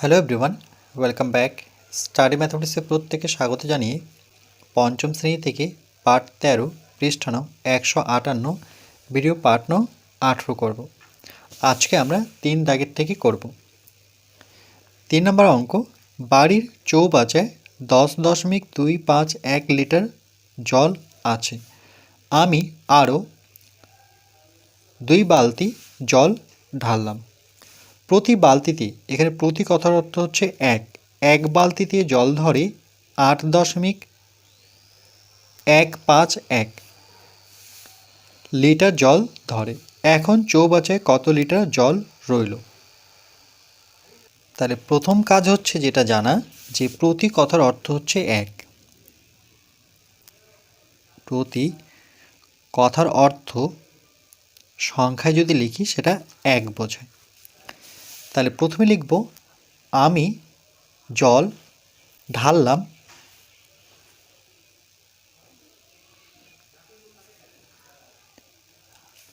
Hello everyone, welcome back. Study ম্যাথমেটিক্সে প্রত্যেকে স্বাগত জানিয়ে পঞ্চম শ্রেণী থেকে পার্ট 13 পৃষ্ঠা নং 158 ভিডিও পার্ট নং 18 করব। আজকে আমরা 3 দাগের থেকে করব। 3 নম্বর অঙ্ক, বাড়ির চৌবাচ্চায় 10.251 লিটার জল আছে। আমি আরও 2 বালতি জল ঢাললাম। প্রতি বালতিতে, এখানে প্রতি কথার অর্থ হচ্ছে এক বালতিতে জল ধরে 8.151 লিটার জল ধরে। এখন চৌবাচ্চায় কত লিটার জল রইল? তাহলে প্রথম কাজ হচ্ছে যেটা জানা, যে প্রতি কথার অর্থ হচ্ছে এক। প্রতি কথার অর্থ সংখ্যায় যদি লিখি সেটা এক বোঝায়। তাহলে প্রথমে লিখব আমি জল ঢাললাম।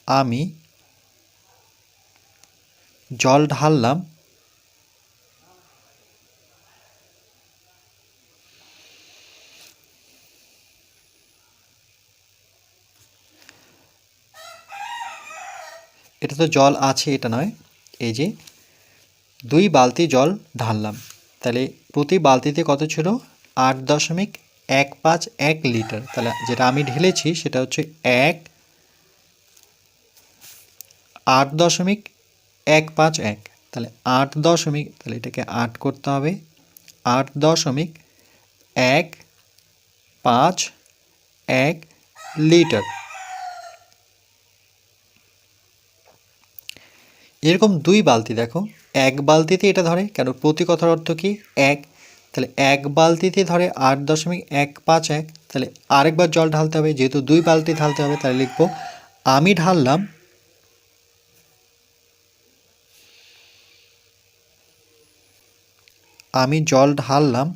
আমি জল ঢাললাম। এটা তো জল আছে, এটা নয়, এই যে 2 বালতি জল ঢাললাম। তাহলে প্রতি বালতিতে কত ছিল? 8.151 লিটার। তাহলে যেটা আমি ঢেলেছি সেটা হচ্ছে 8.151। তাহলে তাহলে এটাকে 8 করতে হবে। 8.151 লিটার। এরকম 2 বালতি, দেখো এক বালতিতে এটা ধরে, কেন প্রতি কথার অর্থ কি? এক। তাহলে এক বালতিতে ধরে 8.151। তাহলে আরেকবার জল ঢালতে হবে, যেহেতু 2 বালতি ঢালতে হবে। তাহলে লিখব আমি ঢাললাম আমি জল ঢাললাম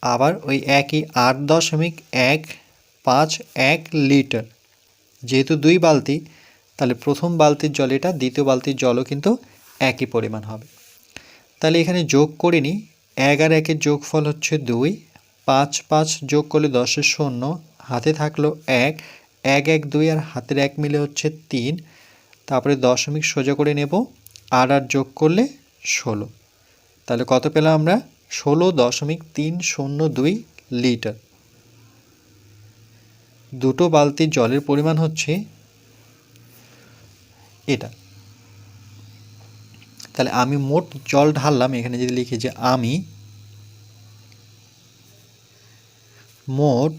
আবার ওই একই 8.151 লিটার। যেহেতু 2 বালতি, তাহলে প্রথম বালতির জল এটা, দ্বিতীয় বালতির জলও কিন্তু একই পরিমাণ হবে। তাহলে এখানে যোগ করে নিই। 1 আর 1-এর যোগফল হচ্ছে 2, 5 5 যোগ করলে 10-এর 0, হাতে থাকলো 1, 1 1 2 আর হাতের 1 মিলে হচ্ছে 3। তারপরে দশমিক সোজা করে নেব, আর যোগ করলে 16। তাহলে কত পেলাম আমরা? 16.302 লিটার। দুটো বালতির জলের পরিমাণ হচ্ছে এটা। তাহলে আমি মোট জল ঢাললাম, এখানে যদি লিখি যে আমি মোট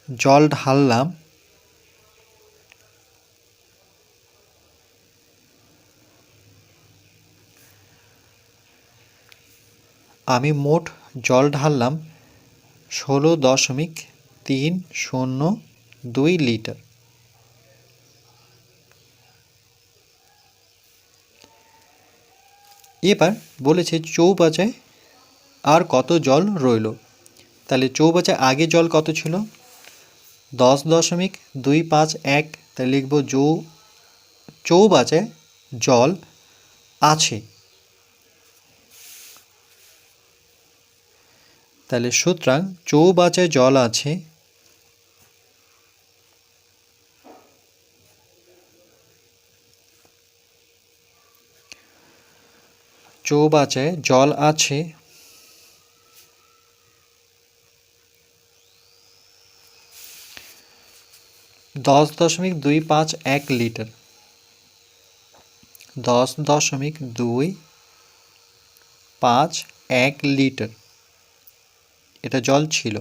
জল ঢাললাম আমি মোট জল ঢাললাম 16.302 লিটার। এবার বলেছে চৌবাচ্চায় আর কত জল রইল। তাহলে চৌবাচ্চায় আগে জল কত ছিল? 10.251। তাহলে লিখব চৌবাচ্চায় জল আছে। তাহলে সুতরাং চৌবাচ্চায় জল আছে চৌবাচ্চায় জল আছে 10.251 লিটার। 10.251 লিটার এটা জল ছিল।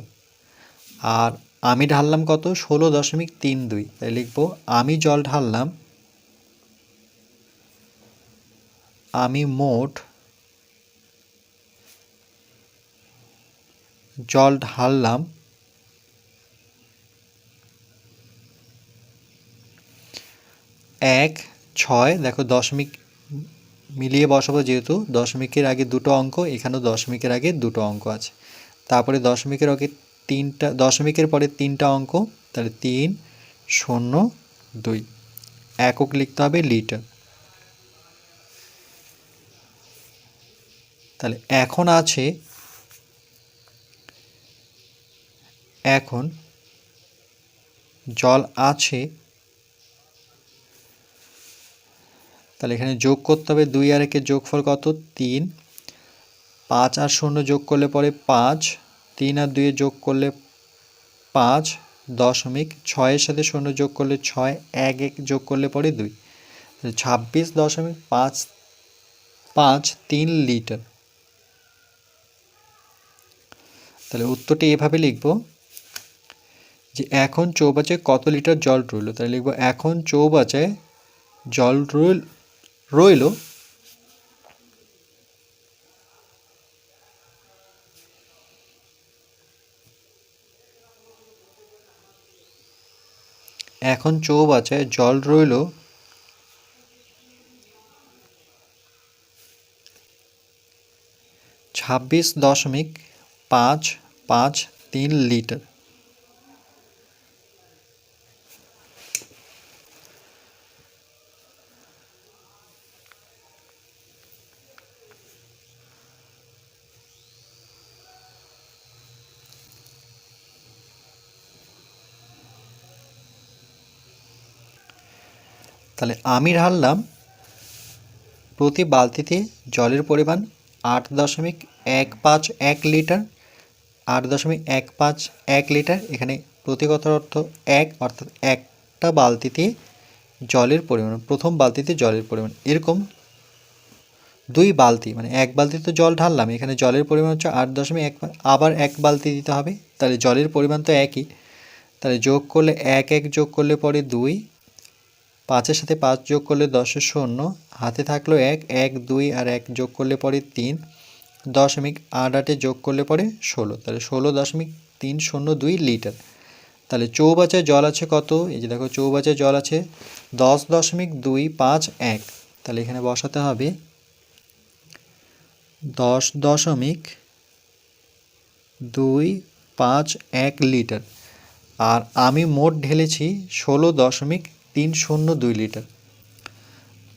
আর আমি ঢাললাম কত? 16.32। তাই লিখব আমি জল ঢাললাম আমি মোট জল ঢাললাম 1.6। দেখো দশমিক মিলিয়ে বসাবো, যেহেতু দশমিকের আগে দুটো অঙ্ক, এখানেও দশমিকের আগে দুটো অঙ্ক আছে। তারপরে দশমিকের আগে তিনটা দশমিকের পরে তিনটা অঙ্ক, তাহলে 302। একক লিখতে হবে লিটার। তাহলে এখন আছে, এখন জল আছে, তাহলে এখানে যোগ করতে হবে 2 আর 1-এর যোগফল কত 3, 5 আর 0 যোগ করলে পরে 5, 3 আর 2 যোগ করলে 5, দশমিক 6-এর সাথে 0 যোগ করলে 6, 1 যোগ করলে পরে 2, 26.553 লিটার। তাহলে উত্তরটি এভাবে লিখব যে এখন চৌবাচ্চায় কত লিটার জল রইল। তাহলে লিখব এখন চৌবাচ্চায় জল রইল এখন চৌবাচ্চায় জল রইল 26.553 লিটার। তাহলে আমি ঢাললাম প্রতি বালতিতে জলের পরিমাণ 8.151 লিটার। 8.151 লিটার, এখানে প্রতি কথার অর্থ 1, অর্থাৎ একটা বালতিতে জলের পরিমাণ, প্রথম বালতিতে জলের পরিমাণ। এরকম 2 বালতি, মানে 1 বালতিতে জল ঢাললাম, এখানে জলের পরিমাণ হচ্ছে 8.1, আবার 1 বালতি দিতে হবে, তাহলে জলের পরিমাণ তো একই। তাহলে যোগ করলে 1 যোগ করলে পরে 2, 5-এর সাথে 5 যোগ করলে 10-এর 0, হাতে থাকলো 1, 2 আর 1 যোগ করলে পরে 3, দশমিক 8 যোগ করলে পরে 16, তাহলে 16.302 লিটার। তাহলে চৌবাচ্চায় জল আছে কত, এই যে দেখো চৌবাচ্চায় জল আছে 10.251, তাহলে এখানে বসাতে হবে 10.251 লিটার। আর আমি মোট ঢেলেছি 16.302 লিটার,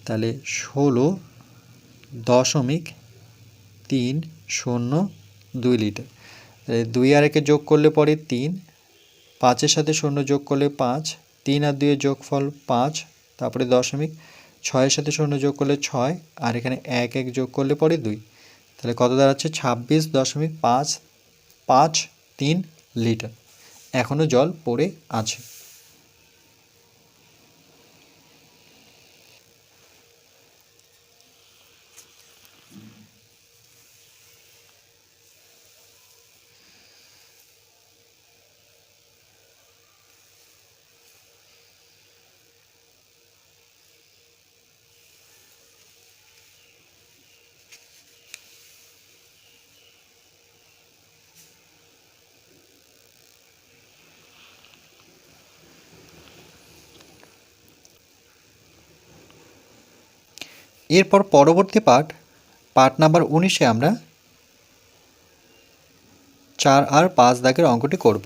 তাহলে 16.302 লিটার। তাহলে 2 আর 1 যোগ করলে পরে 3, 5-এর সাথে 0 যোগ করলে 5, 3 আর 2 যোগফল 5, তারপরে দশমিক 6-এর সাথে 0 যোগ করলে 6, আর এখানে 1 যোগ করলে পরে 2, তাহলে কত দাঁড়াচ্ছে 26.553 লিটার। এখনও জল পড়ে আছে। এরপর পরবর্তী পার্ট নাম্বার 19-এ আমরা 4 আর 5 দাগের অঙ্কটি করব।